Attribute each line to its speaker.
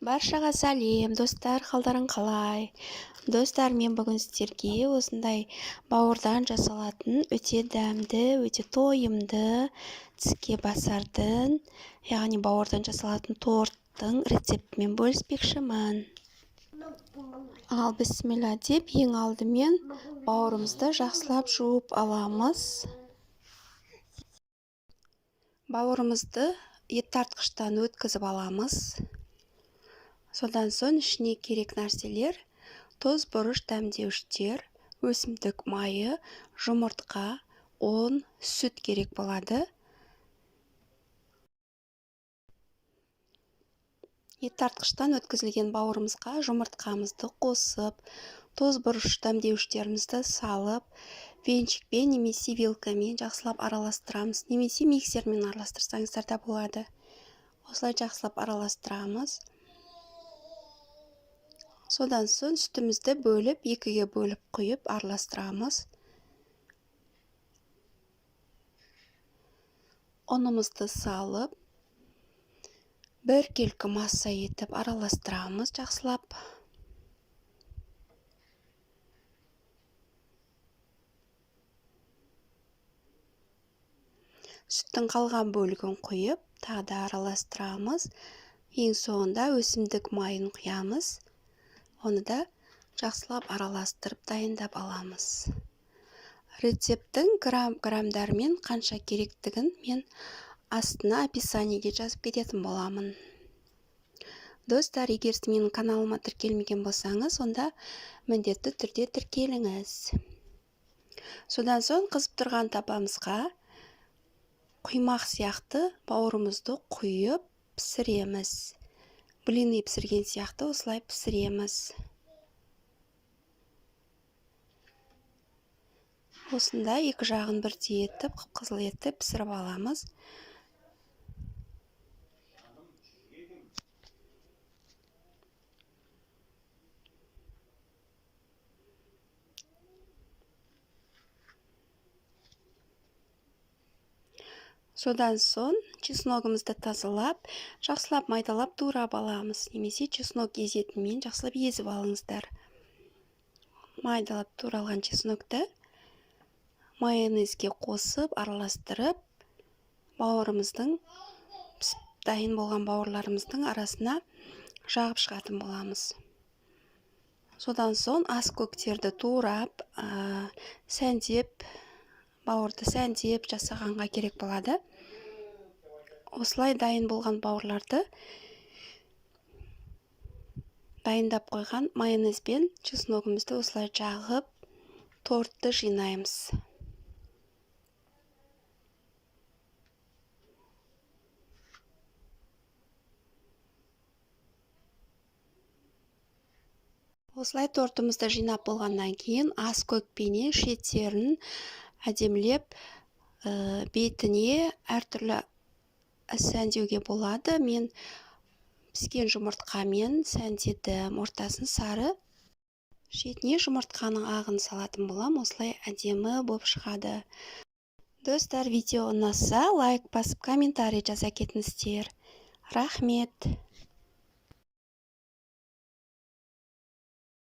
Speaker 1: Баршаға сәлем, достар, қалдарың қалай? Достар, мен бүгін сіздерге осындай бауырдан жасалатын өте дәмді, өте тойымды, тіске басардың, яғни бауырдан жасалатын торттың рецептімен бөліспекшімін. Ал бісміллә деп, ең алдымен бауырымызды жақсылап жуып аламыз. Бауырымызды ет тартқыштан өткізіп аламыз. Содан соң ішіне керек нәрселер: тоз, бұрыш, дәмдеуіштер, өсімдік майы, жұмыртқа, ұн, сүт керек болады. Ет тартқыштан өткізілген бауырымызға жұмыртқамызды қосып, тоз, бұрыш, дәмдеуіштерімізді салып, венчикпен немесе вилкамен жақсылап араластырамыз, немесе миксермен араластырсаңыздар да болады. Осылай жақсылап араластырамыз. Содан соң сүтімізді бөліп, екіге бөліп құйып араластырамыз. Ұнымызды салып, бір келкі масса етіп араластырамыз жақсылап. Сүттің қалған бөлігін құйып, тағы да араластырамыз. Ең соңында өсімдік майын құямыз. Оны да жақсылап араластырып дайындап аламыз. Рецепттің грамдармен қанша керектігін мен астына описаниеге жазып кететін боламын. Достар, егер сіз менің каналыма тіркелмеген болсаңыз, онда міндетті түрде тіркеліңіз. Содан соң қызып тұрған тапамызға құймақ сияқты бауырымызды құйып пісіреміз. Блины пісірген сияқты осылай пісіреміз. Осында екі жағын бірдей етіп, қып-қызыл етіп пісіріп аламыз. Содан соң чесногымызды тазалап, жақсылап майдалап турап аламыз. Немесе чеснок езетімен жақсылап езіп алыңыздар. Майдалап туралған чеснокты майонезге қосып, араластырып, бауырымыздың, дайын болған бауырларымыздың арасына жағып шығатын боламыз. Содан соң ас көктерді турап, сәндеп, бауырды сәндеп жасағанға керек болады. Осылай дайын болған бауырларды дайындап қойған майонезбен чесногымызды осылай жағып, тортты жинаймыз. Осылай тортымызды жинап болғаннан кейін ас көкпенен шеттерін әдемілеп, бетіне әртүрлі сәндеуге болады. Мен піскен жұмыртқамен сәндедім. Ортасын сары, шетіне жұмыртқаның ағын салатын болам. Осылай әдемі болып шығады. Достар, видео ұнаса, лайк басып, комментарий жаза кетіңіздер. Рахмет.